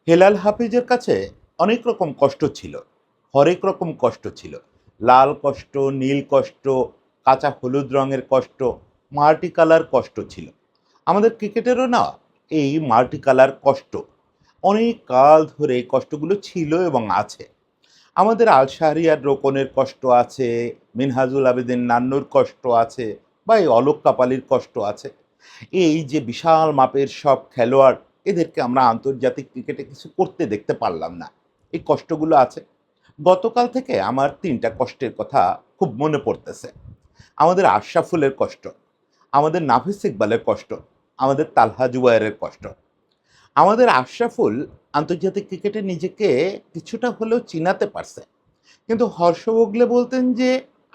হেলাল হাফিজের কাছে অনেক রকম কষ্ট ছিল, হরেক রকম কষ্ট ছিল। লাল কষ্ট, নীল কষ্ট, কাঁচা হলুদ রঙের কষ্ট, মাল্টি কালার কষ্ট ছিল। আমাদের ক্রিকেটেরও না এই মাল্টি কালার কষ্ট অনেক কাল ধরে এই কষ্টগুলো ছিল এবং আছে। আমাদের আল শাহরিয়ার রোকনের কষ্ট আছে, মিনহাজুল আবেদিন নান্নুর কষ্ট আছে, বা এই অলোক কাপালির কষ্ট আছে। এই যে বিশাল মাপের সব খেলোয়াড়, এদেরকে আমরা আন্তর্জাতিক ক্রিকেটে কিছু করতে দেখতে পারলাম না। এই কষ্টগুলো আছে। গতকাল থেকে আমার তিনটা কষ্টের কথা খুব মনে পড়তেছে। আমাদের আশরাফুলের কষ্ট, আমাদের নাফিস ইকবালের কষ্ট, আমাদের তালহা জুবায়েরের কষ্ট। আমাদের আশরাফুল আন্তর্জাতিক ক্রিকেটে নিজেকে কিছুটা হলেও চিনাতে পারছে, কিন্তু হর্ষ ভোগলে বলতেন যে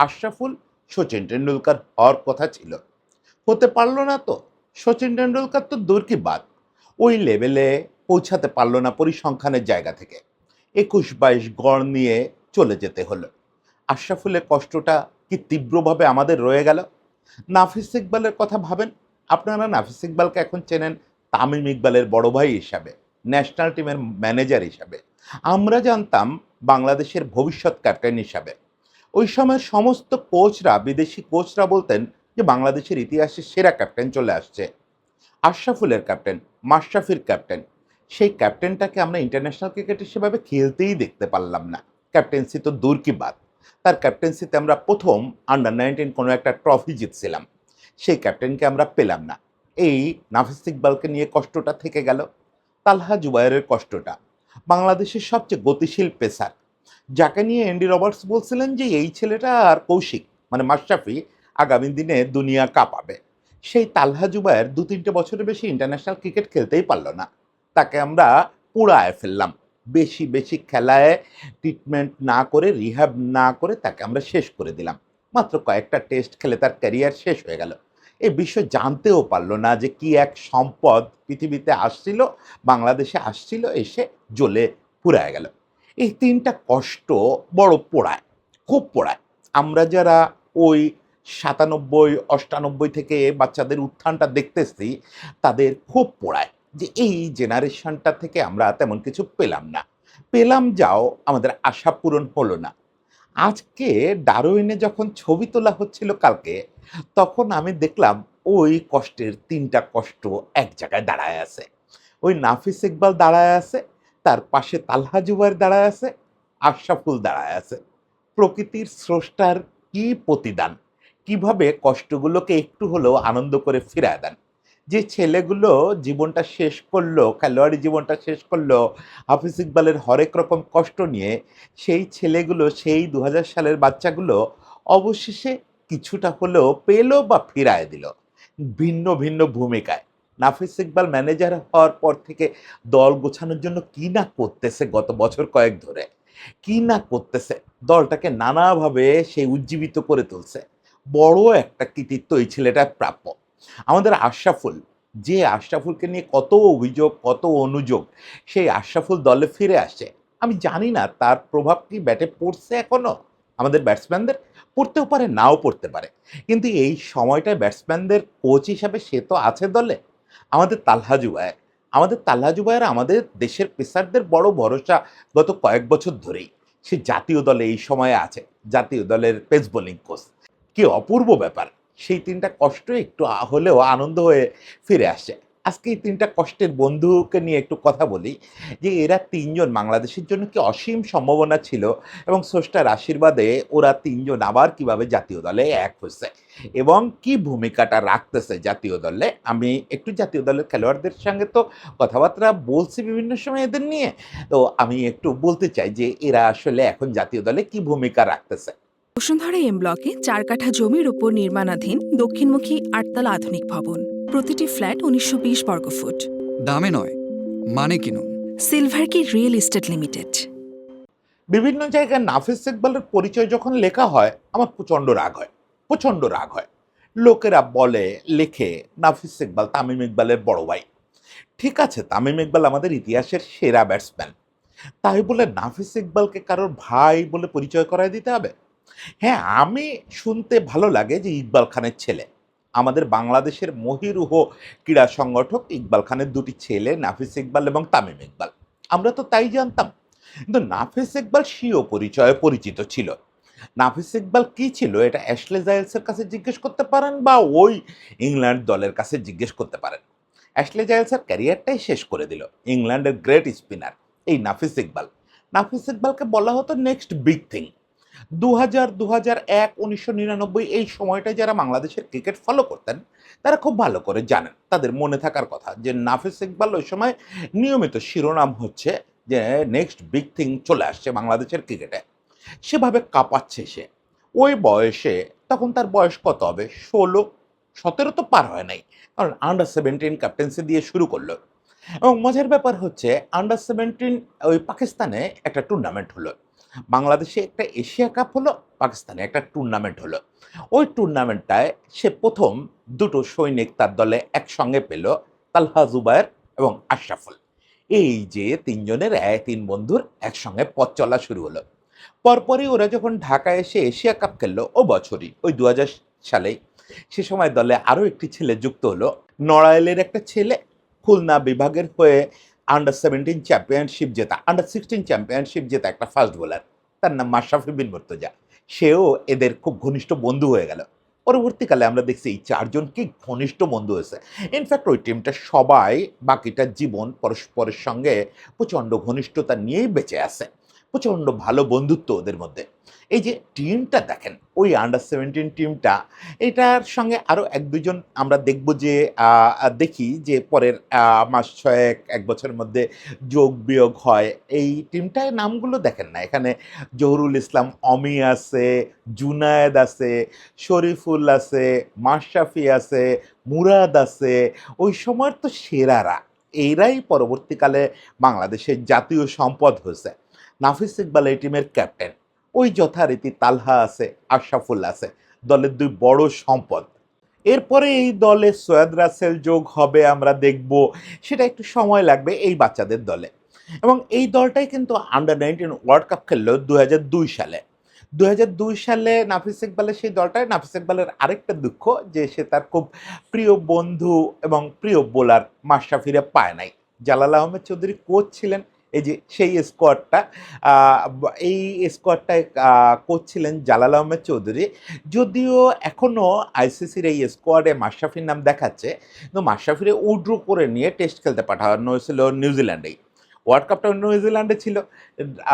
আশরাফুল সচিন টেন্ডুলকার হওয়ার কথা ছিল, হতে পারলো না। তো সচিন টেন্ডুলকার তো দূর কি বাদ, ওই লেভেলে পৌঁছাতে পারলো না পরিসংখ্যানের জায়গা থেকে। 21-22 গড় নিয়ে চলে যেতে হলো। আশরাফুলের কষ্টটা কি তীব্রভাবে আমাদের রয়ে গেল। নাফিস ইকবালের কথা ভাবেন। আপনারা নাফিস ইকবালকে এখন চেনেন তামিম ইকবালের বড় ভাই হিসাবে, ন্যাশনাল টিমের ম্যানেজার হিসাবে। আমরা জানতাম বাংলাদেশের ভবিষ্যৎ ক্যাপ্টেন হিসাবে। ওই সময় সমস্ত কোচরা, বিদেশি কোচরা বলতেন যে বাংলাদেশের ইতিহাসে সেরা ক্যাপ্টেন চলে আসছে। আশরাফুলের ক্যাপ্টেন, মাশরাফির ক্যাপ্টেন, সেই ক্যাপ্টেনটাকে আমরা ইন্টারন্যাশনাল ক্রিকেটে সেভাবে খেলতেই দেখতে পারলাম না। ক্যাপ্টেন্সি তো দূর কি বাদ, তার ক্যাপ্টেন্সিতে আমরা প্রথম আন্ডার 19 কোনো একটা ট্রফি জিতছিলাম, সেই ক্যাপ্টেনকে আমরা পেলাম না। এই নাফিস ইকবালকে নিয়ে কষ্টটা থেকে গেল। তালহা জুবায়েরের কষ্টটা, বাংলাদেশের সবচেয়ে গতিশীল পেসার, যাকে নিয়ে এন্ডি রবার্টস বলছিলেন যে এই ছেলেটা আর কৌশিক মানে মাশরাফি আগামী দিনে দুনিয়া কাঁপাবে। সেই তালহা জুবায়ের 2-3 বছরের বেশি ইন্টারন্যাশনাল ক্রিকেট খেলতেই পারলো না। তাকে আমরা পুড়ায় ফেললাম। বেশি বেশি খেলায় ট্রিটমেন্ট না করে, রিহ্যাব না করে তাকে আমরা শেষ করে দিলাম। মাত্র কয়েকটা টেস্ট খেলে তার ক্যারিয়ার শেষ হয়ে গেল। এই বিশ্ব জানতেও পারলো না যে কি এক সম্পদ পৃথিবীতে আসছিল, বাংলাদেশে আসছিল, এসে জ্বলে পুড়ায় গেল। এই তিনটা কষ্ট বড় পোড়ায়, খুব পোড়ায়। আমরা যারা ওই 97-98 থেকে বাচ্চাদের উত্থানটা দেখতেছি, তাদের খুব পোড়ায় যে এই জেনারেশনটা থেকে আমরা তেমন কিছু পেলাম না। পেলাম যাও, আমাদের আশা পূরণ হলো না। আজকে ডারউইনে যখন ছবি তোলা হচ্ছিল কালকে, তখন আমি দেখলাম ওই কষ্টের তিনটা কষ্ট এক জায়গায় দাঁড়ায় আছে। ওই নাফিস ইকবাল দাঁড়ায় আছে, তার পাশে তালহা জুবায়ের দাঁড়ায় আছে, আশরাফুল দাঁড়ায় আছে। প্রকৃতির স্রষ্টার কি প্রতিদান, কিভাবে কষ্টগুলোকে একটু হলেও আনন্দ করে ফিরায় দেন। যে ছেলেগুলো জীবনটা শেষ করলো, খেলোয়াড়ি জীবনটা শেষ করলো হাফিজ ইকবালের হরেক রকম কষ্ট নিয়ে, সেই ছেলেগুলো, সেই 2000 সালের বাচ্চাগুলো অবশেষে কিছুটা হলেও পেলো বা ফিরায় দিল, ভিন্ন ভিন্ন ভূমিকায়। নাফিস ইকবাল ম্যানেজার হওয়ার পর থেকে দল গোছানোর জন্য কি না করতেছে গত বছর কয়েক ধরে, কি না করতেছে, দলটাকে নানাভাবে সে উজ্জীবিত করে তুলছে। বড় একটা কৃতিত্ব এই ছেলেটার প্রাপ্য। আমাদের আশরাফুল, যে আশরাফুলকে নিয়ে কত অভিযোগ, কত অনুযোগ, সেই আশরাফুল দলে ফিরে আসছে। আমি জানি না তার প্রভাব কি ব্যাটে পড়ছে এখনো। আমাদের ব্যাটসম্যানদের পড়তেও পারে, নাও পড়তে পারে, কিন্তু এই সময়টায় ব্যাটসম্যানদের কোচ হিসাবে সে তো আছে দলে। আমাদের তালহা জুবায়ের, আমাদের তালহা জুবায়ের আমাদের দেশের পেসারদের বড় ভরসা গত কয়েক বছর ধরেই। সে জাতীয় দলে এই সময়ে আছে, জাতীয় দলের পেস বোলিং কোচ। কি অপূর্ব ব্যাপার। সেই তিনটা কষ্ট একটু হলেও আনন্দ হয়ে ফিরে আসছে। আজকে এই তিনটা কষ্টের বন্ধুকে নিয়ে একটু কথা বলি, যে এরা তিনজন বাংলাদেশের জন্য কি অসীম সম্ভাবনা ছিল, এবং স্রষ্টার আশীর্বাদে ওরা তিনজন আবার কিভাবে জাতীয় দলে এক হচ্ছে এবং কি ভূমিকাটা রাখতেছে জাতীয় দলে। আমি একটু জাতীয় দলের খেলোয়াড়দের সঙ্গে তো কথাবার্তা বলছি বিভিন্ন সময় এদের নিয়ে, তো আমি একটু বলতে চাই যে এরা আসলে এখন জাতীয় দলে কি ভূমিকা রাখতেছে। বসুন্ধরা এম ব্লকে 4 কাঠা জমির উপর নির্মাণাধীন দক্ষিণমুখী 8 তলা আধুনিক ভবন। প্রতিটি ফ্ল্যাট 1920 বর্গফুট। দামে নয়, মানে কিনুন। সিলভার কি রিয়েল এস্টেট লিমিটেড। বিভিন্ন জায়গায় নাফিস ইকবালের পরিচয় যখন লেখা হয়, আমার প্রচণ্ড রাগ হয়, প্রচণ্ড রাগ হয়। লোকেরা বলে, লেখে নাফিস ইকবাল তামিম ইকবালের বড় ভাই। ঠিক আছে, তামিম ইকবাল আমাদের ইতিহাসের সেরা ব্যাটসম্যান, তাই বলে নাফিস ইকবালকে কারোর ভাই বলে পরিচয় করায় দিতে হবে? হ্যাঁ, আমি শুনতে ভালো লাগে যে ইকবাল খানের ছেলে, আমাদের বাংলাদেশের মহিরুহ ক্রীড়া সংগঠক ইকবাল খানের দুটি ছেলে নাফিস ইকবাল এবং তামিম ইকবাল। আমরা তো তাই জানতাম। কিন্তু নাফিস ইকবাল স্বীয় পরিচয়ে পরিচিত ছিল। নাফিস ইকবাল কি ছিল এটা অ্যাশলে জাইলসের কাছে জিজ্ঞেস করতে পারেন বা ওই ইংল্যান্ড দলের কাছে জিজ্ঞেস করতে পারেন। অ্যাশলে জাইলসের ক্যারিয়ারটাই শেষ করে দিল ইংল্যান্ডের গ্রেট স্পিনার এই নাফিস ইকবাল। নাফিস ইকবালকে বলা হতো নেক্সট বিগ থিং। ২০০০, ২০০১, ১৯৯৯ এই সময়টায় যারা বাংলাদেশের ক্রিকেট ফলো করতেন তারা খুব ভালো করে জানেন, তাদের মনে থাকার কথা যে নাফিস ইকবাল ওই সময় নিয়মিত শিরোনাম হচ্ছে যে নেক্সট বিগ থিং চলে আসছে বাংলাদেশের ক্রিকেটে। সেভাবে কাঁপাচ্ছে সে। ওই বয়সে, তখন তার বয়স কত হবে? ১৬, ১৭ তো পার হয় নাই। কারণ আন্ডার 17 ক্যাপ্টেন্সি দিয়ে শুরু করলো। এবং মজার ব্যাপার হচ্ছে আন্ডার 17 ওই পাকিস্তানে একটা টুর্নামেন্ট হলো। বাংলাদেশে একটা এশিয়া কাপ হলো, পাকিস্তানে একটা টুর্নামেন্ট হলো। ওই টুর্নামেন্টটায় সে ১ম দুটো সৈনিক তার দলে একসঙ্গে পেল, তালহা জুবায়ের এবং আশরাফুল। এই যে ৩ জনের ৩ বন্ধুর একসঙ্গে পথ চলা শুরু হলো। পরপরই ওরা যখন ঢাকায় এসে এশিয়া কাপ খেললো ও বছরই, ওই ২০০০ সালেই, সে সময় দলে আরও একটি ছেলে যুক্ত হলো। নড়াইলের একটা ছেলে, খুলনা বিভাগের হয়ে আন্ডার 17 চ্যাম্পিয়নশিপ জেতা, আন্ডার 16 চ্যাম্পিয়নশিপ জেতা একটা ফাস্ট বোলার। তার নাম মাশরাফি বিন মুর্তজা। সেও এদের খুব ঘনিষ্ঠ বন্ধু হয়ে গেল। পরবর্তীকালে আমরা দেখছি এই ৪ জন কি ঘনিষ্ঠ বন্ধু হয়েছে। ইনফ্যাক্ট ওই টিমটা সবাই বাকিটা জীবন পরস্পরের সঙ্গে প্রচণ্ড ঘনিষ্ঠতা নিয়েই বেঁচে আছে। প্রচণ্ড ভালো বন্ধুত্ব ওদের মধ্যে। এই যে টিমটা দেখেন, ওই আন্ডার 17 টিমটা, এটার সঙ্গে আরও ১-২ জন আমরা দেখব যে দেখি যে পরের মাস ৬-১ ১ বছরের মধ্যে যোগ বিয়োগ হয়। এই টিমটায় নামগুলো দেখেন না, এখানে জহুরুল ইসলাম অমি আছে, জুনায়েদ আছে, শরীফুল আছে, মাশরাফি আছে, মুরাদ আছে। ওই সময়ের তো সেরারা। এরাই পরবর্তীকালে বাংলাদেশের জাতীয় সম্পদ হয়েছে। নাফিস ইকবাল এই টিমের ক্যাপ্টেন। ওই যথারীতি তালহা আছে, আশরাফুল আছে, দলের ২ বড় সম্পদ। এরপরে এই দলে সৈয়দ রাসেল যোগ হবে, আমরা দেখব। সেটা একটু সময় লাগবে এই বাচ্চাদের দলে। এবং এই দলটাই কিন্তু আন্ডার 19 ওয়ার্ল্ড কাপ খেললো ২০০২ সালে। ২০০২ সালে নাফিস ইকবালের সেই দলটায়, নাফিস ইকবালের আরেকটা দুঃখ যে সে তার খুব প্রিয় বন্ধু এবং প্রিয় বোলার মাশরাফিরে পায় নাই। জালাল আহমেদ চৌধুরী কোচ ছিলেন। এই যে সেই স্কোয়াডটা, এই স্কোয়াডটায় কোচ ছিলেন জালাল আহমেদ চৌধুরী। যদিও এখনও আইসিসির এই স্কোয়াডে মাশরাফির নাম দেখাচ্ছে, কিন্তু মাশরাফিরে উড্রো করে নিয়ে টেস্ট খেলতে পাঠানো হয়েছিল নিউজিল্যান্ডেই। ওয়ার্ল্ড কাপটাও নিউজিল্যান্ডে ছিল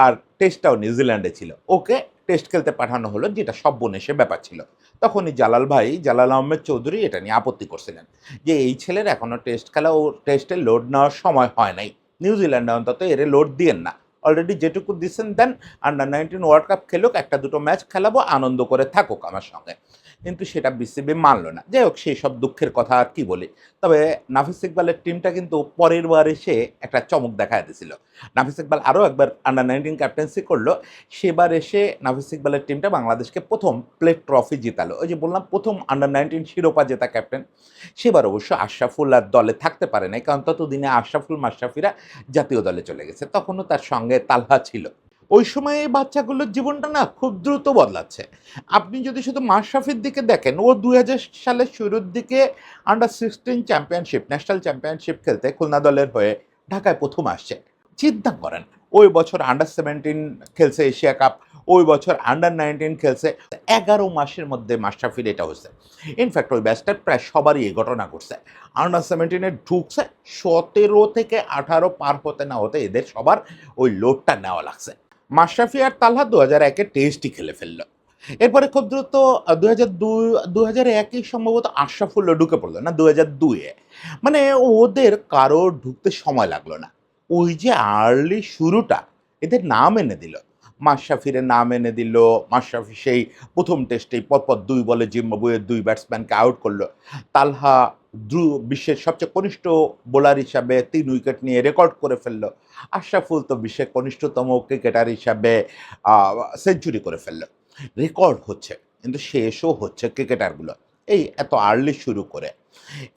আর টেস্টটাও নিউজিল্যান্ডে ছিল। ওকে টেস্ট খেলতে পাঠানো হলো, যেটা সব বনেসে ব্যাপার ছিল। তখনই জালাল আহমেদ চৌধুরী এটা নিয়ে আপত্তি করছিলেন যে এই ছেলের এখনও টেস্ট খেলা ও টেস্টে লোড নেওয়ার সময় হয় নাই, নিউজিল্যান্ডে অন্তত এরে লোড দিয়েন না। অলরেডি যেটুকু দিচ্ছেন দেন, আন্ডার 19 ওয়ার্ল্ড কাপ খেলুক, ১-২ ম্যাচ খেলাবো, আনন্দ করে থাকুক আমার সঙ্গে। কিন্তু সেটা বিসিবি মানল না। যাই হোক, সেই সব দুঃখের কথা আর কি বলি। তবে নাফিস ইকবালের টিমটা কিন্তু পরের বার এসে একটা চমক দেখায় দিয়েছিল। নাফিস ইকবাল আরও একবার আন্ডার 19 ক্যাপ্টেন্সি করলো। সেবার এসে নাফিস ইকবালের টিমটা বাংলাদেশকে প্রথম প্লেট ট্রফি জিতালো। ওই যে বললাম, প্রথম আন্ডার 19 শিরোপা জেতা ক্যাপ্টেন। সেবার অবশ্য আশরাফুল আর দলে থাকতে পারে নাই, কারণ ততদিনে আশরাফুল মাশরাফিরা জাতীয় দলে চলে গেছে। তখনও তার সঙ্গে তালহা ছিল। ওই সময়ে এই বাচ্চাগুলোর জীবনটা না খুব দ্রুত বদলাচ্ছে। আপনি যদি শুধু মাশরাফির দিকে দেখেন, ও ২০০০ সালের শুরুর দিকে আন্ডার 16 চ্যাম্পিয়নশিপ, ন্যাশনাল চ্যাম্পিয়নশিপ খেলতে খুলনা দলের হয়ে ঢাকায় প্রথম আসছে। চিন্তা করেন, ওই বছর আন্ডার 17 খেলছে এশিয়া কাপ, ওই বছর আন্ডার 19 খেলছে। ১১ মাসের মধ্যে মাশরাফির এটা হচ্ছে। ইনফ্যাক্ট ওই ব্যাচটার প্রায় সবারই এই ঘটনা ঘটছে। আন্ডার 17 ঢুকছে, ১৭ থেকে ১৮ পার হতে না হতে এদের সবার ওই লোডটা নেওয়া লাগছে। মাশরাফি আর তালহা ২০০১-এ টেস্টই খেলে ফেললো। এরপরে খুব দ্রুত ২০০১-এই সম্ভবত আশরাফুল্লাহ ঢুকে পড়লো, না ২০০২-এ। মানে ওদের কারো ঢুকতে সময় লাগলো না। ওই যে আর্লি শুরুটা এদের নাম এনে দিল। মাশরাফিরে নাম এনে দিল। মাশরাফি সেই প্রথম টেস্টেই পরপর ২ বলে জিম্বাবুয়ের ২ ব্যাটসম্যানকে আউট করলো। তালহা বিশ্বের সবচেয়ে কনিষ্ঠ বোলার হিসাবে ৩ উইকেট নিয়ে রেকর্ড করে ফেললো। আশরাফুল তো বিশ্বের কনিষ্ঠতম ক্রিকেটার হিসাবে সেঞ্চুরি করে ফেললো। রেকর্ড হচ্ছে, কিন্তু শেষও হচ্ছে ক্রিকেটারগুলো এই এত আর্লি শুরু করে।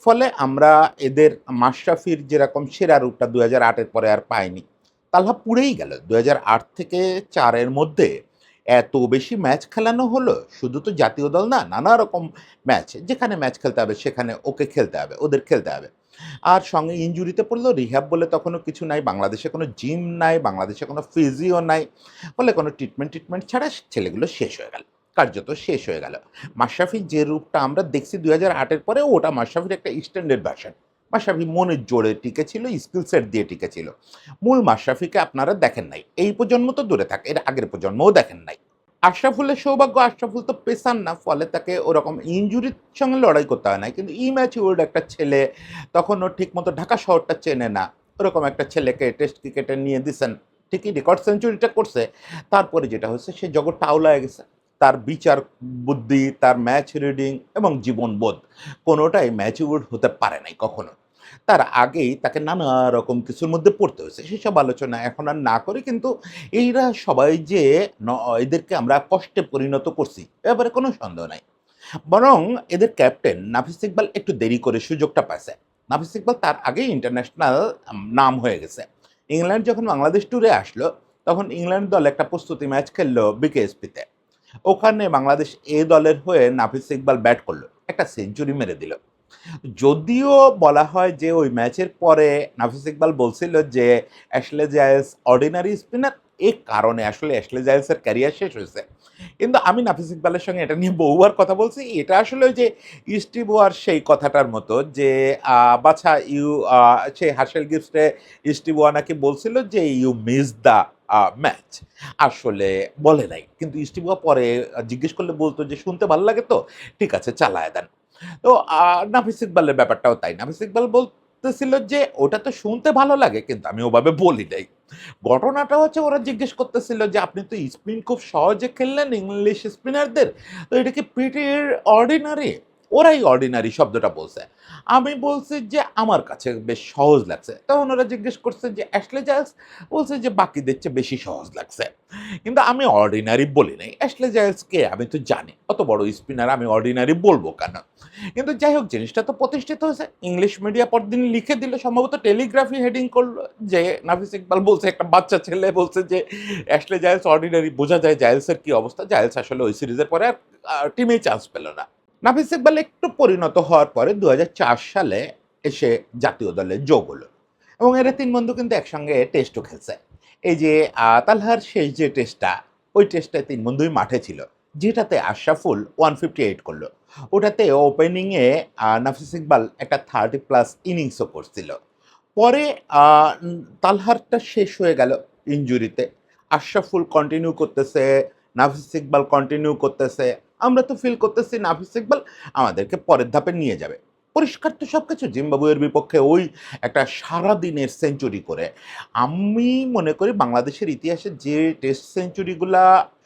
ফলে আমরা এদের মাশরাফির যেরকম সেরা রূপটা ২০০৮-এর পরে আর পাইনি। তালহা পুড়েই গেল। ২০০৮ থেকে ৪-এর মধ্যে এত বেশি ম্যাচ খেলানো হলো, শুধু তো জাতীয় দল না, নানা রকম ম্যাচ। যেখানে ম্যাচ খেলতে হবে সেখানে ওকে খেলতে হবে, ওদের খেলতে হবে। আর সঙ্গে ইনজুরিতে পড়লেও রিহ্যাব বলে তখনও কিছু নাই, বাংলাদেশে কোনো জিম নাই, বাংলাদেশে কোনো ফিজিও নাই, ফলে কোনো ট্রিটমেন্ট ছাড়া ছেলেগুলো শেষ হয়ে গেল, কার্যত শেষ হয়ে গেল। মাশরাফির যে রূপটা আমরা দেখছি 2008-এর পরে, ওটা মাশরাফির একটা এক্সটেন্ডেড ভার্সন। মাশরাফি মনের জোরে টিকেছিল, স্কিল সেট দিয়ে টিকেছিল। মূল মাশরাফিকে আপনারা দেখেন নাই, এই প্রজন্ম তো দূরে থাকে, এর আগের প্রজন্মও দেখেন নাই। আশরাফুলের সৌভাগ্য, আশরাফুল তো পেসার না, ফলে তাকে ওরকম ইনজুরির সঙ্গে লড়াই করতে হয় না, কিন্তু ইম্যাচিউরড একটা ছেলে, তখন ও ঠিকমতো ঢাকা শহরটা চেনে না, ওরকম একটা ছেলেকে টেস্ট ক্রিকেটে নিয়ে দিছেন, ঠিকই রেকর্ড সেঞ্চুরিটা করছে। তারপরে যেটা হচ্ছে, সে জগৎ টাউলায় গেছে। তার বিচার বুদ্ধি, তার ম্যাচ রিডিং এবং জীবনবোধ কোনোটাই ম্যাচিউরড হতে পারে নাই কখনো। তার আগেই তাকে নানা রকম কিছুর মধ্যে পড়তে হয়েছে, সেসব আলোচনা এখন আর না করি। কিন্তু এইরা সবাই যে এদেরকে আমরা কষ্টে পরিণত করছি, এ ব্যাপারে কোনো সন্দেহ নাই। বরং এদের ক্যাপ্টেন নাফিস ইকবাল একটু দেরি করে সুযোগটা পাইছে। নাফিস ইকবাল তার আগেই ইন্টারন্যাশনাল নাম হয়ে গেছে। ইংল্যান্ড যখন বাংলাদেশ ট্যুরে আসলো, তখন ইংল্যান্ড দল একটা প্রস্তুতি ম্যাচ খেললো বিকেএসপিতে। ওখানে বাংলাদেশ এ দলের হয়ে নাফিস ইকবাল ব্যাট করলো, একটা সেঞ্চুরি মেরে দিল। যদিও বলা হয় যে ওই ম্যাচের পরে নাফিস ইকবাল বলছিল যে অ্যাশলে জাইলস অর্ডিনারি স্পিনার, এই কারণে আসলে অ্যাশলে জাইলসের ক্যারিয়ার শেষ হয়েছে। কিন্তু আমি নাফিস ইকবালের সঙ্গে এটা নিয়ে বহুবার কথা বলছি। এটা আসলে ওই যে স্টিভ ওয়ার সেই কথাটার মতো যে বাছা ইউ, সেই হার্শেল গিফটে স্টিভ ওয়ার নাকি বলছিল যে ইউ মিস দ্য ম্যাচ, আসলে বলে নাই। কিন্তু স্টিভ ওয়ার পরে জিজ্ঞেস করলে বলতো যে শুনতে ভালো লাগে তো, ঠিক আছে চালায় দেন। তো নাফিস ইকবালের ব্যাপারটাও তাই। নাফিস ইকবাল বলতেছিল যে ওটা তো শুনতে ভালো লাগে, কিন্তু আমি ওভাবে বলি নাই। ঘটনাটা হচ্ছে, ওরা জিজ্ঞেস করতেছিল যে আপনি তো স্পিন খুব সহজে খেললেন ইংলিশ স্পিনারদের, তো এটা কি প্রিটি অর্ডিনারি? ওরাই অর্ডিনারি শব্দটা বলছে। আমি বলছি যে আমার কাছে বেশ সহজ লাগছে। তখন ওরা জিজ্ঞেস করছে যে অ্যাশলে জাইলস, বলছে যে বাকিদের চেয়ে বেশি সহজ লাগছে। কিন্তু আমি অর্ডিনারি বলি নাই। অ্যাশলে জাইলস কে আমি তো জানি, অত বড় স্পিনার, আমি অর্ডিনারি বলবো কেন? কিন্তু যাই হোক, জিনিসটা তো প্রতিষ্ঠিত হয়েছে। ইংলিশ মিডিয়া পরদিন লিখে দিল, সম্ভবত টেলিগ্রাফি হেডিং করলো যে নাফিস ইকবাল বলছে, একটা বাচ্চা ছেলে বলছে যে অ্যাশলে জাইলস অর্ডিনারি। বোঝা যায় জাইলসের কি অবস্থা। জাইলস আসলে ওই সিরিজের পরে আর টিমেই চান্স পেল না। নাফিস ইকবাল একটু পরিণত হওয়ার পরে 2004 সালে এসে জাতীয় দলে যোগ হলো, এবং এরা তিন বন্ধু কিন্তু একসঙ্গে টেস্টও খেলছে। এই যে তালহার শেষ যে টেস্টটা, ওই টেস্টে তিন বন্ধুই মাঠে ছিল, যেটাতে আশরাফুল 158 করলো। ওটাতে ওপেনিংয়ে নাফিস ইকবাল একটা 30+ ইনিংসও করছিল। পরে তালহারটা শেষ হয়ে গেল ইনজুরিতে। আশরাফুল কন্টিনিউ করতেছে, নাফিস ইকবাল কন্টিনিউ করতেছে। আমরা তো ফিল করতেছি নাফিস ইকবাল আমাদেরকে পরের ধাপে নিয়ে যাবে। পরিষ্কার তো সব কিছু। জিম্বাবুয়ের বিপক্ষে ওই একটা সারাদিনের সেঞ্চুরি করে, আমি মনে করি বাংলাদেশের ইতিহাসে যে টেস্ট সেঞ্চুরিগুলা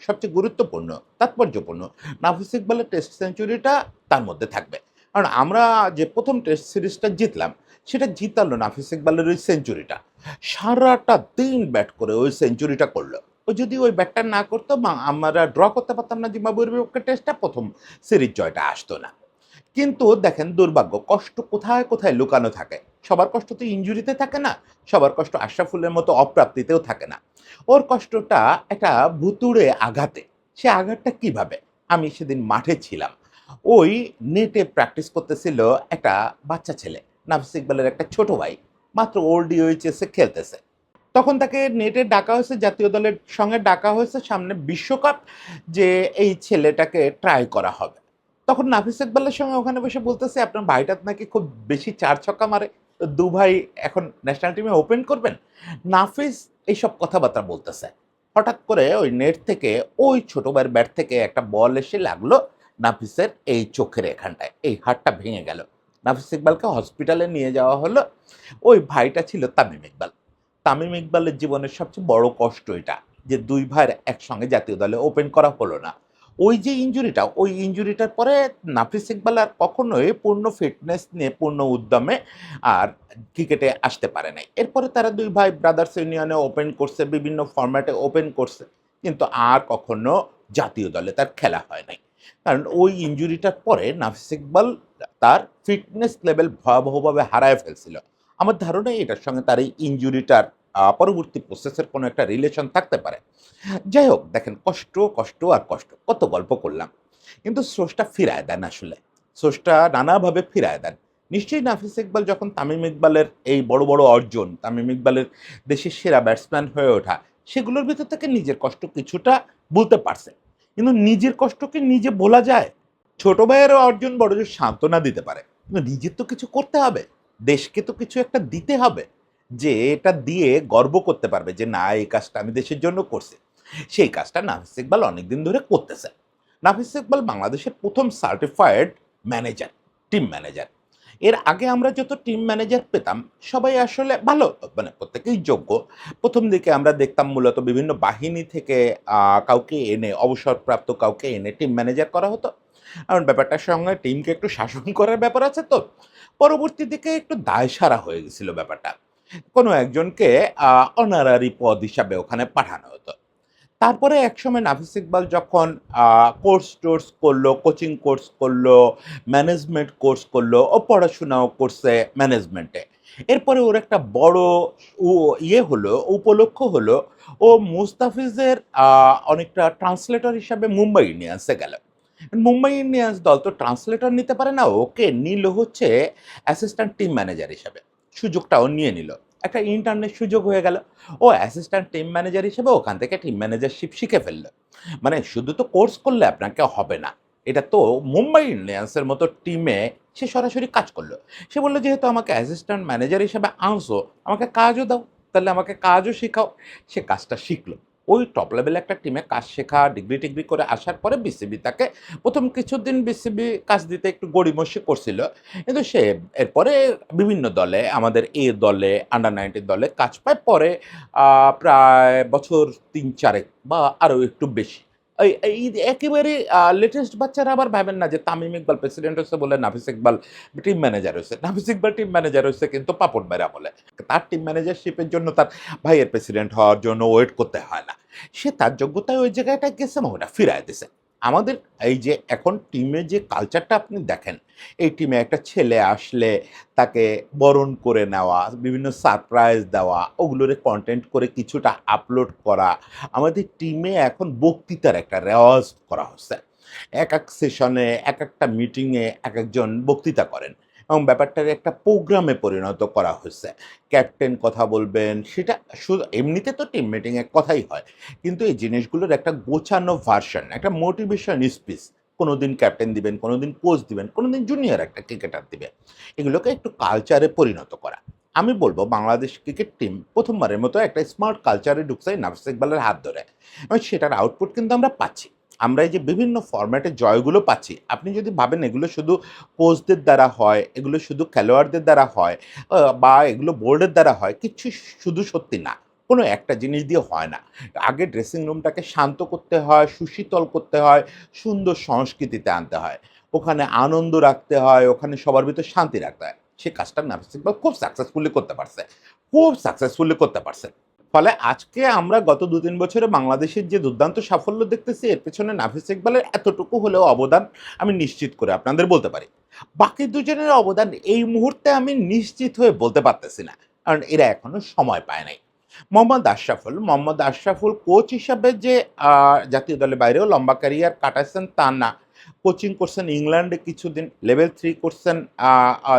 সবচেয়ে গুরুত্বপূর্ণ, তাৎপর্যপূর্ণ, নাফিস ইকবালের টেস্ট সেঞ্চুরিটা তার মধ্যে থাকবে। কারণ আমরা যে প্রথম টেস্ট সিরিজটা জিতলাম, সেটা জিতালো নাফিস ইকবালের ওই সেঞ্চুরিটা। সারাটা দিন ব্যাট করে ওই সেঞ্চুরিটা করলো। ও যদি ওই ব্যাটটা না করতো, আমরা ড্র করতে পারতাম না জিম্বাবুয়ের বিপক্ষে টেস্টটা, প্রথম সিরিজ জয়টা আসতো না। কিন্তু দেখেন দুর্ভাগ্য, কষ্ট কোথায় কোথায় লুকানো থাকে। সবার কষ্ট তো ইনজুরিতে থাকে না, সবার কষ্ট আশরাফুলের মতো অপ্রাপ্তিতেও থাকে না। ওর কষ্টটা একটা ভুতুড়ে আঘাতে। সে আঘাতটা কিভাবে? আমি সেদিন মাঠে ছিলাম। ওই নেটে প্র্যাকটিস করতেছিল একটা বাচ্চা ছেলে, নাফিস ইকবালের একটা ছোট ভাই, মাত্র ওডিওএইচএসে খেলতেছে। তখন তাকে নেটে ডাকা হয়েছে, জাতীয় দলের সঙ্গে ডাকা হয়েছে, সামনে বিশ্বকাপ, যে এই ছেলেটাকে ট্রাই করা হবে। তখন নাফিস ইকবালের সঙ্গে ওখানে বসে বলতেছে, আপনার ভাইটা নাকি খুব বেশি 4 ছক্কা মারে, তো দু ভাই এখন ন্যাশনাল টিমে ওপেন করবেন। নাফিস এইসব কথাবার্তা বলতেছে। হঠাৎ করে ওই নেট থেকে, ওই ছোট ভাইয়ের ব্যাট থেকে একটা বল এসে লাগলো নাফিসের এই চোখের এখানটায়, এই হাড়টা ভেঙে গেল। নাফিস ইকবালকে হসপিটালে নিয়ে যাওয়া হলো। ওই ভাইটা ছিল তামিম ইকবাল। তামিম ইকবালের জীবনের সবচেয়ে বড় কষ্ট এটা, যে দুই ভাইয়ের একসঙ্গে জাতীয় দলে ওপেন করা হলো না। ওই যে ইনজুরিটা, ওই ইনজুরিটার পরে নাফিস ইকবাল আর কখনোই পূর্ণ ফিটনেস নিয়ে, পূর্ণ উদ্যমে আর ক্রিকেটে আসতে পারে নাই। এরপরে তারা দুই ভাই ব্রাদার্স ইউনিয়নে ওপেন করছে, বিভিন্ন ফরম্যাটে ওপেন করছে, কিন্তু আর কখনো জাতীয় দলে তার খেলা হয় নাই। কারণ ওই ইনজুরিটার পরে নাফিস ইকবাল তার ফিটনেস লেভেল ভয়াবহভাবে হারায় ফেলছিল। আমার ধারণা এটার সঙ্গে তার এই ইনজুরিটার পরবর্তী প্রসেসের কোনো একটা রিলেশন থাকতে পারে। যাই হোক, দেখেন কষ্ট, কষ্ট আর কষ্ট, কত গল্প করলাম। কিন্তু স্রষ্টা ফিরায় দেন আসলে। স্রষ্টা নানাভাবে ফিরায় দেন। নিশ্চয়ই নাফিস ইকবাল যখন তামিম ইকবালের এই বড় বড় অর্জন, তামিম ইকবালের দেশের সেরা ব্যাটসম্যান হয়ে ওঠা, সেগুলোর ভিতর থেকে নিজের কষ্ট কিছুটা বলতে পারছে। কিন্তু নিজের কষ্টকে নিজে বলা যায়? ছোট ভাইয়েরও অর্জন বড়জোর সান্ত্বনা দিতে পারে, কিন্তু নিজের তো কিছু করতে হবে, দেশকে তো কিছু একটা দিতে হবে, যে এটা দিয়ে গর্ব করতে পারবে যে না, এই কাজটা আমি দেশের জন্য করছি। সেই কাজটা নাফিস ইকবাল অনেকদিন ধরে করতেছে। নাফিস ইকবাল বাংলাদেশের প্রথম সার্টিফাইড ম্যানেজার, টিম ম্যানেজার। এর আগে আমরা যত টিম ম্যানেজার পেতাম সবাই আসলে ভালো, মানে প্রত্যেকেই যোগ্য। প্রথম দিকে আমরা দেখতাম মূলত বিভিন্ন বাহিনী থেকে কাউকে এনে, অবসরপ্রাপ্ত কাউকে এনে টিম ম্যানেজার করা হতো। কারণ ব্যাপারটার সঙ্গে টিমকে একটু শাসন করার ব্যাপার আছে তো। পরবর্তী দিকে একটু দায়সারা হয়ে গেছিল ব্যাপারটা। কোনো একজনকে অনারারি পদ হিসাবে ওখানে পাঠানো হতো। তারপরে একসময় নাফিস ইকবাল যখন কোর্স-টোর্স করলো, কোচিং কোর্স করলো, ম্যানেজমেন্ট কোর্স করলো, ও পড়াশোনাও করছে ম্যানেজমেন্টে। এরপরে ওর একটা বড় উ ইয়ে হলো, উপলক্ষ হলো, ও মুস্তাফিজের অনেকটা ট্রান্সলেটর হিসাবে মুম্বাই ইন্ডিয়ান্সে গেল। মুম্বাই ইন্ডিয়ান্স দল তো ট্রান্সলেটর নিতে পারে না, ওকে নিল হচ্ছে অ্যাসিস্ট্যান্ট টিম ম্যানেজার হিসাবে। সুযোগটাও নিয়ে নিল। একটা ইন্টার্নের সুযোগ হয়ে গেল। ও অ্যাসিস্ট্যান্ট টিম ম্যানেজার হিসেবে ওখান থেকে টিম ম্যানেজারশিপ শিখে ফেলল। মানে শুধু তো কোর্স করলে আপনাকে হবে না। এটা তো মুম্বাই ইন্ডিয়ান্সের মতো টিমে সে সরাসরি কাজ করলো। সে বলল, যেহেতু আমাকে অ্যাসিস্ট্যান্ট ম্যানেজার হিসেবে আনছো, আমাকে কাজও দাও। তাহলে আমাকে কাজও শিখাও। সে কাজটা শিখলো। ওই টপ লেভেলে একটা টিমে কাজ শেখা, ডিগ্রি করে আসার পরে বিসিবি তাকে প্রথম কিছুদিন বিসিবি কাজ দিতে একটু গড়িমসি করছিল। কিন্তু সে এরপরে বিভিন্ন দলে, আমাদের এ দলে, আন্ডার-19 দলে কাজ পায়। পরে প্রায় বছর ৩-৪ বা আরও একটু বেশি। এই একেবারে লেটেস্ট বাচ্চারা আবার ভাবেন না যে তামিম ইকবাল প্রেসিডেন্ট হইছে বলে নাফিস ইকবাল টিম ম্যানেজার হইছে। নাফিস ইকবাল টিম ম্যানেজার হইছে কিন্তু পাপড় ভাইয়ের আমলে। তার টিম ম্যানেজারশিপের জন্য তার ভাইয়ের প্রেসিডেন্ট হওয়ার জন্য ওয়েট করতে হয় না। সে তার যোগ্যতায় ওই জায়গাটায় গেছে এবং ওটা ফিরায় দিছে। আমাদের এই যে এখন টিমে যে কালচারটা আপনি দেখেন, এই টিমে একটা ছেলে আসলে তাকে বরণ করে নেওয়া, বিভিন্ন সারপ্রাইজ দেওয়া, ওগুলোরে কনটেন্ট করে কিছুটা আপলোড করা। আমাদের টিমে এখন বক্তৃতার একটা রেওয়াজ করা হচ্ছে। একেক সেশনে, একেকটা মিটিংয়ে একেকজন বক্তৃতা করেন এবং ব্যাপারটাকে একটা প্রোগ্রামে পরিণত করা হয়েছে। ক্যাপ্টেন কথা বলবেন, সেটা শুধু এমনিতে তো টিম মিটিংয়ে কথাই হয়। কিন্তু এই জিনিসগুলোর একটা গোছানো ভার্সন, একটা মোটিভেশন স্পিচ। কোনোদিন ক্যাপ্টেন দিবেন, কোনোদিন কোচ দিবেন, কোনোদিন জুনিয়র একটা ক্রিকেটার দিবে। এগুলোকে একটু কালচারে পরিণত করা। আমি বলব বাংলাদেশ ক্রিকেট টিম প্রথমবারের মতো একটা স্মার্ট কালচারে ঢুকছে নাফিস ইকবালের হাত ধরে। এবং সেটার আউটপুট কিন্তু আমরা পাচ্ছি। আমরা এই যে বিভিন্ন ফরম্যাটে জয়গুলো পাচ্ছি, আপনি যদি ভাবেন এগুলো শুধু কোচদের দ্বারা হয়, এগুলো শুধু খেলোয়াড়দের দ্বারা হয়, বা এগুলো বোর্ডের দ্বারা হয়, কিচ্ছু শুধু সত্যি না। কোনো একটা জিনিস দিয়ে হয় না। আগে ড্রেসিং রুমটাকে শান্ত করতে হয়, সুশীতল করতে হয়, সুন্দর সংস্কৃতিতে আনতে হয়। ওখানে আনন্দ রাখতে হয়, ওখানে সবার ভিতর শান্তি রাখতে হয়। সে কাজটা নাফিস ইকবাল খুব সাকসেসফুলি করতে পারছে। খুব সাকসেসফুলি করতে পারছে। ফলে আজকে আমরা গত ২-৩ বছরে বাংলাদেশের যে দুর্দান্ত সাফল্য দেখতেছি, এর পেছনে নাফিস ইকবালের এতটুকু হলেও অবদান আমি নিশ্চিত করে আপনাদের বলতে পারি। বাকি দুজনের অবদান এই মুহূর্তে আমি নিশ্চিত হয়ে বলতে পারতেছি না। কারণ এরা এখনো সময় পায় নাই। মোহাম্মদ আশরাফুল কোচ হিসাবে যে জাতীয় দলের বাইরেও লম্বা ক্যারিয়ার কাটাইছেন তা না। কোচিং করছেন ইংল্যান্ডে কিছুদিন, লেভেল 3 করছেন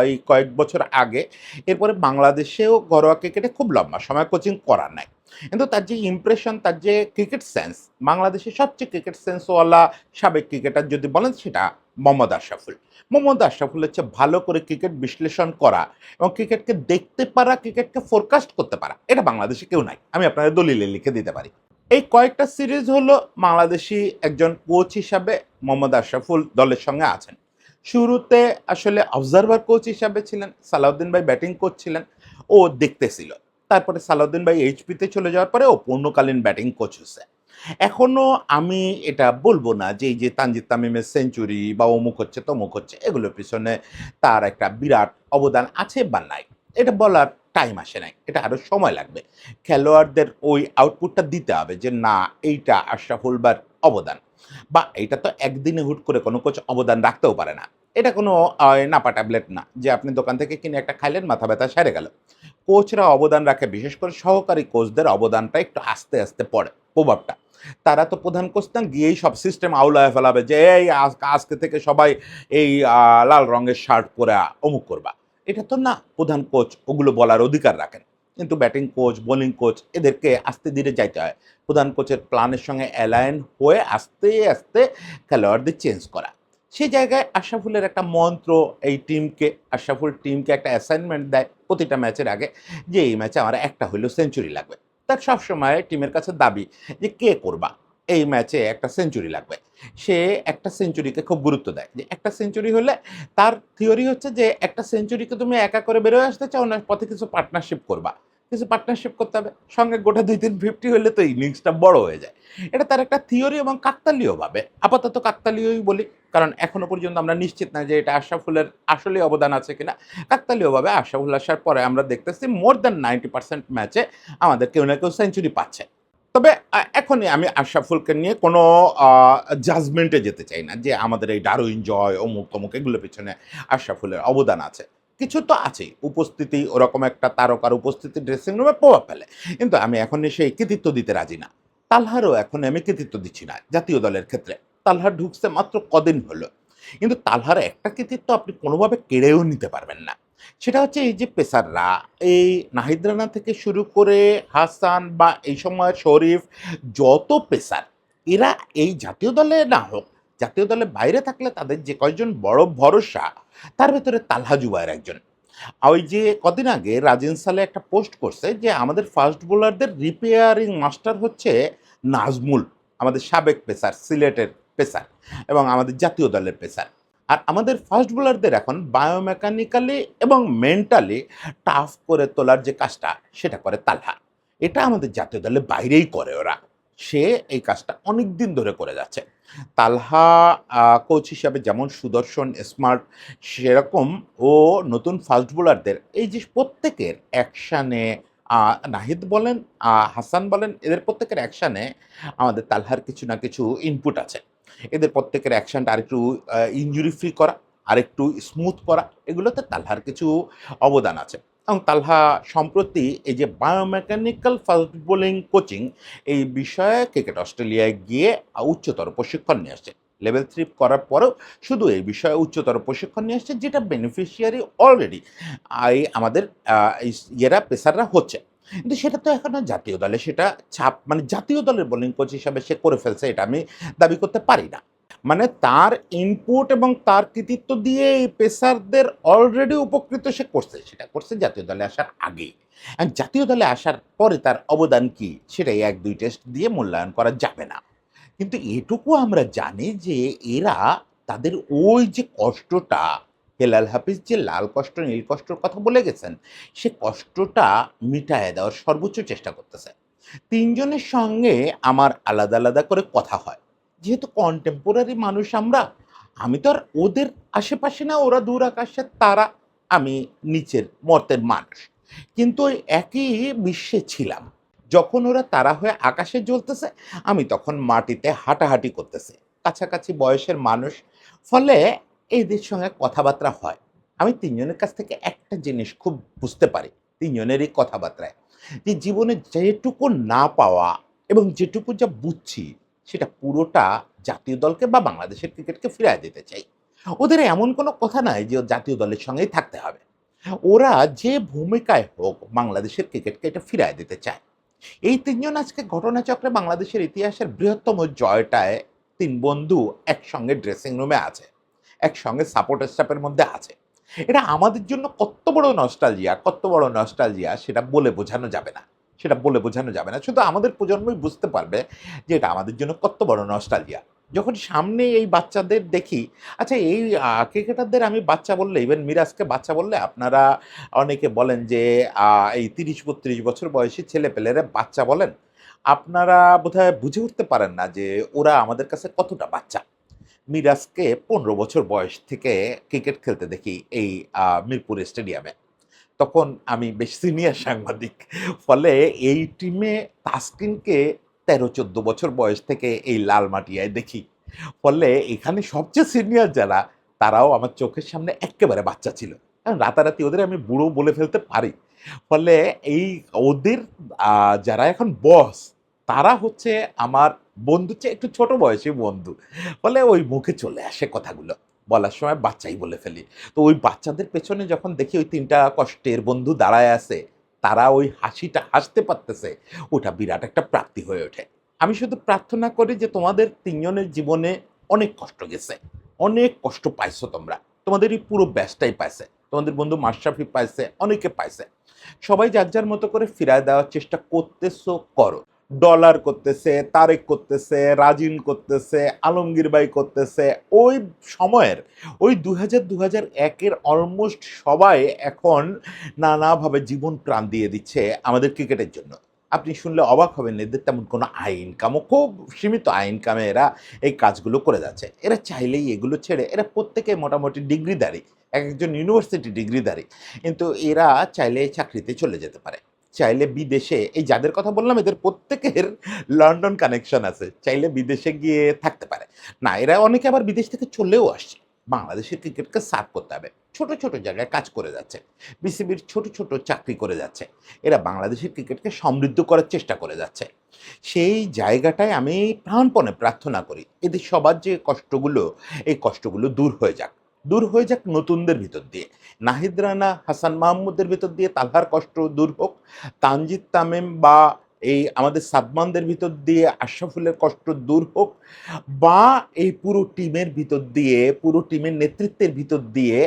এই কয়েক বছর আগে। এরপরে বাংলাদেশেও ঘরোয়া ক্রিকেটে খুব লম্বা সময় কোচিং করা নাই। কিন্তু তার যে ইমপ্রেশন, তার যে ক্রিকেট সেন্স, বাংলাদেশের সবচেয়ে ক্রিকেট সেন্সওয়ালা সাবেক ক্রিকেটার যদি বলেন সেটা মোহাম্মদ আশরাফুল। মোহাম্মদ আশরাফুল হচ্ছে ভালো করে ক্রিকেট বিশ্লেষণ করা এবং ক্রিকেটকে দেখতে পারা, ক্রিকেটকে ফোরকাস্ট করতে পারা। এটা বাংলাদেশে কেউ নাই। আমি আপনাদের দলিলে লিখে দিতে পারি। এই কয়েকটা সিরিজ হলো বাংলাদেশি একজন কোচ হিসাবে মোহাম্মদ আশরাফুল দলের সঙ্গে আছেন। শুরুতে আসলে অবজারভার কোচ হিসাবে ছিলেন, সালাউদ্দিন ভাই ব্যাটিং কোচ ছিলেন, ও দেখতেছিল। তারপরে সালাউদ্দিন ভাই এইচপিতে চলে যাওয়ার পরে ও পূর্ণকালীন ব্যাটিং কোচ হচ্ছে। এখনো আমি এটা বলব না যে এই যে তানজিদ তামিমের সেঞ্চুরি বা অমুক হচ্ছে তমুক হচ্ছে, এগুলোর পিছনে তার একটা বিরাট অবদান আছে বা নাই, এটা বলার টাইম আসে নাই। এটা আরও সময় লাগবে। খেলোয়াড়দের ওই আউটপুটটা দিতে হবে যে না, এইটা আশরাফুল বার অবদান, বা এইটা তো একদিনে হুট করে কোনো কোচ অবদান রাখতেও পারে না। এটা কোনো নাপা ট্যাবলেট না যে আপনি দোকান থেকে কিনে একটা খাইলেন, মাথা ব্যথা সেরে গেল। কোচরা অবদান রাখে, বিশেষ করে সহকারী কোচদের অবদানটা একটু আস্তে আস্তে পড়ে প্রভাবটা। তারা তো প্রধান কোচ না, গিয়েই সব সিস্টেম আউলায় ফেলাবে যে এই আজকে থেকে সবাই এই লাল রঙের শার্ট পরে অমুক করবা। এটা তো না, প্রধান কোচ ওগুলো বলার অধিকার রাখেন। কিন্তু ব্যাটিং কোচ, বোলিং কোচ এদেরকে আস্তে ধীরে যাইতে হয়। প্রধান কোচের প্ল্যানের সঙ্গে অ্যালাইন হয়ে আস্তে আস্তে খেলোয়াড়দের চেঞ্জ করা। সেই জায়গায় আশরাফুলের একটা মন্ত্র, এই টিমকে, আশরাফুল টিমকে একটা অ্যাসাইনমেন্ট দেয় প্রতিটা ম্যাচের আগে যে এই ম্যাচে আমার একটা হইলেও সেঞ্চুরি লাগবে। তার সবসময় টিমের কাছে দাবি যে কে করবা, এই ম্যাচে একটা সেঞ্চুরি লাগবে। সে একটা সেঞ্চুরিকে খুব গুরুত্ব দেয় যে একটা সেঞ্চুরি হলে, তার থিওরি হচ্ছে যে একটা সেঞ্চুরিকে তুমি একা করে বেরোয় আসতে চাও না, পথে কিছু পার্টনারশিপ করবা, কিছু পার্টনারশিপ করতে হবে, সঙ্গে গোটা 2-3 50 হলে তো ইনিংসটা বড় হয়ে যায়। এটা তার একটা থিওরি এবং কাকতালীয়ভাবে, আপাতত কাকতালীয়ই বলি, কারণ এখনো পর্যন্ত আমরা নিশ্চিত না যে এটা আশরাফুলের আসলে অবদান আছে কিনা। কাকতালীয়ভাবে আশরাফুল আসার পরে আমরা দেখতেছি মোর দ্যান 90% ম্যাচে আমাদের কেউ না কেউ সেঞ্চুরি পাচ্ছে। তবে এখনই আমি আশরাফুলকে নিয়ে কোনো জাজমেন্টে যেতে চাই না যে আমাদের এই ডারউইন জয়, অমুক তমুক এগুলোর পেছনে আশরাফুলের অবদান আছে। কিছু তো আছেই, উপস্থিতি, ওরকম একটা তারকার উপস্থিতি ড্রেসিং রুমে প্রভাব ফেলে। কিন্তু আমি এখন সেই কৃতিত্ব দিতে রাজি না। তালহারও এখন আমি কৃতিত্ব দিচ্ছি না জাতীয় দলের ক্ষেত্রে। তালহার ঢুকছে মাত্র কদিন হলো, কিন্তু তালহার একটা কৃতিত্ব আপনি কোনোভাবে কেড়েও নিতে পারবেন না। সেটা হচ্ছে এই যে পেসাররা, এই নাহিদ রানা থেকে শুরু করে হাসান বা এই সময়ের শরীফ, যত পেসার, এরা এই জাতীয় দলে না হোক, জাতীয় দলে বাইরে থাকলে তাদের যে কয়েকজন বড় ভরসা, তার ভেতরে তালহা জুবায়ের একজন। ওই যে কদিন আগে রাজিন সালে একটা পোস্ট করছে যে আমাদের ফাস্ট বোলারদের রিপেয়ারিং মাস্টার হচ্ছে নাজমুল, আমাদের সাবেক পেসার, সিলেটের পেসার এবং আমাদের জাতীয় দলের পেসার। আর আমাদের ফাস্ট বোলারদের এখন বায়োমেকানিক্যালি এবং মেন্টালি টাফ করে তোলার যে কাজটা, সেটা করে তালহা। এটা আমাদের জাতীয় দলের বাইরেই করে ওরা। সে এই কাজটা অনেক দিন ধরে করে যাচ্ছে। তালহা কোচ হিসাবে যেমন সুদর্শন, স্মার্ট, সেরকম ও নতুন ফাস্ট বোলারদের এই যে প্রত্যেকের অ্যাকশানে, নাহিদ বলেন, হাসান বলেন, এদের প্রত্যেকের অ্যাকশানে আমাদের তালহার কিছু না কিছু ইনপুট আছে। এদের প্রত্যেকের অ্যাকশনটা আরেকটু ইনজুরি ফ্রি করা, আরেকটু স্মুথ করা, এগুলোতে তালহার কিছু অবদান আছে। এবং তালহা সম্প্রতি এই যে বায়োমেকানিক্যাল ফাস্ট বোলিং কোচিং, এই বিষয়ে ক্রিকেট অস্ট্রেলিয়ায় গিয়ে উচ্চতর প্রশিক্ষণ নিয়ে আসছে। লেভেল 3 করার পরেও শুধু এই বিষয়ে উচ্চতর প্রশিক্ষণ নিয়ে আসছে, যেটা বেনিফিশিয়ারি অলরেডি এই আমাদের ইয়েরা পেসাররা হচ্ছে। কিন্তু সেটা তো এখনো জাতীয় দলে সেটা ছাপ, মানে জাতীয় দলের বোলিং কোচ হিসাবে সে করে ফেলছে, এটা আমি দাবি করতে পারি না। মানে তার ইনপুট এবং তার কৃতিত্ব দিয়ে এই পেসারদের অলরেডি উপকৃত সে করছে, সেটা করছে জাতীয় দলে আসার আগেই। আর জাতীয় দলে আসার পরে তার অবদান কি, সেটাই 1-2 টেস্ট দিয়ে মূল্যায়ন করা যাবে না। কিন্তু এটুকু আমরা জানি যে এরা, তাদের ওই যে কষ্টটা, হেলাল হাফিজ যে লাল কষ্ট নীল কষ্টর কথা বলে গেছেন, সে কষ্টটা মিটায়ে দেওয়ার সর্বোচ্চ চেষ্টা করতেছে। তিনজনের সঙ্গে আমার আলাদা আলাদা করে কথা হয়, যেহেতু কন্টেম্পোরারি মানুষ আমরা। আমি তো আর ওদের আশেপাশে না, ওরা দূর আকাশের তারা, আমি নিচের মর্তের মানুষ। কিন্তু ওই একই বিশ্বে ছিলাম। যখন ওরা তারা হয়ে আকাশে জ্বলতেছে, আমি তখন মাটিতে হাঁটাহাঁটি করতেছি, কাছাকাছি বয়সের মানুষ। ফলে এদের সঙ্গে কথাবার্তা হয়। আমি তিনজনের কাছ থেকে একটা জিনিস খুব বুঝতে পারি তিনজনেরই কথাবার্তায়, যে জীবনে যেটুকু না পাওয়া এবং যেটুকু যা বুঝছি, সেটা পুরোটা জাতীয় দলকে বা বাংলাদেশের ক্রিকেটকে ফিরিয়ে দিতে চাই। ওদের এমন কোনো কথা নাই যে ও জাতীয় দলের সঙ্গেই থাকতে হবে। ওরা যে ভূমিকায় হোক বাংলাদেশের ক্রিকেটকে এটা ফিরিয়ে দিতে চায়। এই তিনজন আজকে ঘটনাচক্রে বাংলাদেশের ইতিহাসের বৃহত্তম জয়টায় তিন বন্ধু একসঙ্গে ড্রেসিং রুমে আছে, একসঙ্গে সাপোর্ট স্টাফের মধ্যে আছে। এটা আমাদের জন্য কত বড় নস্টালজিয়া, কত বড় নস্টালজিয়া, সেটা বলে বোঝানো যাবে না। সেটা বলে বোঝানো যাবে না। শুধু আমাদের প্রজন্মই বুঝতে পারবে যে এটা আমাদের জন্য কত বড় নস্টালজিয়া। যখন সামনে এই বাচ্চাদের দেখি, আচ্ছা এই ক্রিকেটারদের আমি বাচ্চা বললে, ইভেন মিরাজকে বাচ্চা বললে আপনারা অনেকে বলেন যে এই ৩০-৩২ বছর বয়সী ছেলেপেলেরা বাচ্চা বলেন। আপনারা বোধহয় বুঝে উঠতে পারেন না যে ওরা আমাদের কাছে কতটা বাচ্চা। মিরাজকে ১৫ বছর বয়স থেকে ক্রিকেট খেলতে দেখি এই মিরপুর স্টেডিয়ামে। তখন আমি বেশ সিনিয়র সাংবাদিক। ফলে এই টিমে তাসকিনকে ১৩-১৪ বছর বয়স থেকে এই লাল মাটিয়ায় দেখি। ফলে এখানে সবচেয়ে সিনিয়র যারা, তারাও আমার চোখের সামনে এক্কেবারে বাচ্চা ছিল। রাতারাতি ওদের আমি বুড়ো বলে ফেলতে পারি। ফলে এই ওদের যারা এখন বস, তারা হচ্ছে আমার বন্ধুর চেয়ে একটু ছোট বয়সী বন্ধু। ফলে ওই মুখে চলে আসে কথাগুলো। বলার সময় বাচ্চাই বলে ফেলি। তো ওই বাচ্চাদের পেছনে যখন দেখি ওই ৩টা কষ্টের বন্ধু দাঁড়ায় আছে, তারা ওই হাসিটা হাসতে পারতেছে, ওটা বিরাট একটা প্রাপ্তি হয়ে ওঠে। আমি শুধু প্রার্থনা করি যে তোমাদের ৩ জনের জীবনে অনেক কষ্ট গেছে, অনেক কষ্ট পাইছো তোমরা। তোমাদের এই পুরো ব্যাচটাই পাইছে। তোমাদের বন্ধু মাশরাফি পাইছে, অনেকে পাইছে। সবাই যার, যার মতো করে ফিরায় দেওয়ার চেষ্টা করতেছো, করো। ডলার করতেছে, তারেক করতেছে, রাজিন করতেছে, আলমগীর ভাই করতেছে। ওই সময়ের ওই ২০০০-২০০১ এর অলমোস্ট সবাই এখন নানাভাবে জীবন প্রাণ দিয়ে দিচ্ছে আমাদের ক্রিকেটের জন্য। আপনি শুনলে অবাক হবেন, এদের তেমন কোনো আয় ইনকামও, খুব সীমিত আয় ইনকামে এরা এই কাজগুলো করে যাচ্ছে। এরা চাইলেই এগুলো ছেড়ে, এরা প্রত্যেকে মোটামুটি ডিগ্রিধারী, একেকজন ইউনিভার্সিটি ডিগ্রিধারী। কিন্তু এরা চাইলে চাকরিতে চলে যেতে পারে। চাইলে বিদেশে, এই যাদের কথা বললাম এদের প্রত্যেকের লন্ডন কানেকশন আছে, চাইলে বিদেশে গিয়ে থাকতে পারে। না, এরা অনেকে আবার বিদেশ থেকে চলেও আসছে। বাংলাদেশের ক্রিকেটকে সার্ভ করতে হবে, ছোট ছোট জায়গায় কাজ করে যাচ্ছে, বিসিবির ছোট ছোট চাকরি করে যাচ্ছে। এরা বাংলাদেশের ক্রিকেটকে সমৃদ্ধ করার চেষ্টা করে যাচ্ছে। সেই জায়গাটায় আমি প্রাণপণে প্রার্থনা করি এদের সবার যে কষ্টগুলো, এই কষ্টগুলো দূর হয়ে যাক, দূর হয়ে যাক নতুনদের ভিতর দিয়ে। নাহিদ রানা, হাসান মাহমুদের ভিতর দিয়ে তালহার কষ্ট দূর হোক, তানজিদ তামিম বা এই আমাদের সাদমানদের ভিতর দিয়ে আশরাফুলের কষ্ট দূর হোক, বা এই পুরো টিমের ভিতর দিয়ে, পুরো টিমের নেতৃত্বের ভিতর দিয়ে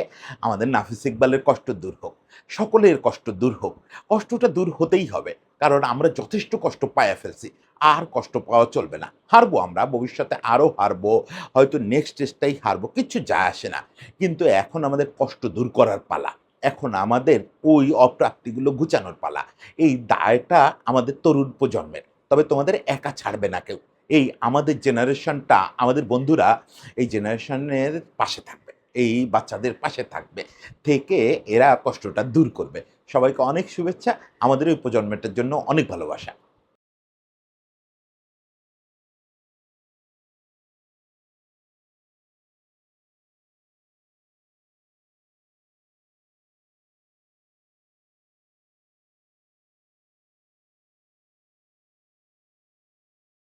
আমাদের নাফিস ইকবালের কষ্ট দূর হোক, সকলের কষ্ট দূর হোক। কষ্টটা দূর হতেই হবে, কারণ আমরা যথেষ্ট কষ্ট পাইয়া ফেলছি, আর কষ্ট পাওয়া চলবে না। হারবো আমরা, ভবিষ্যতে আরও হারবো, হয়তো নেক্সট টেস্টটাই হারবো, কিচ্ছু যায় আসে না। কিন্তু এখন আমাদের কষ্ট দূর করার পালা, এখন আমাদের ওই অপ্রাপ্তিগুলো ঘুচানোর পালা। এই দায়টা আমাদের তরুণ প্রজন্মের, তবে তোমাদের একা ছাড়বে না কেউ। এই আমাদের জেনারেশনটা, আমাদের বন্ধুরা এই জেনারেশনের পাশে থাকবে, এই বাচ্চাদের পাশে থাকবে, থেকে এরা কষ্টটা দূর করবে। সবাইকে অনেক শুভেচ্ছা, আমাদের ওই প্রজন্মের জন্য অনেক ভালোবাসা।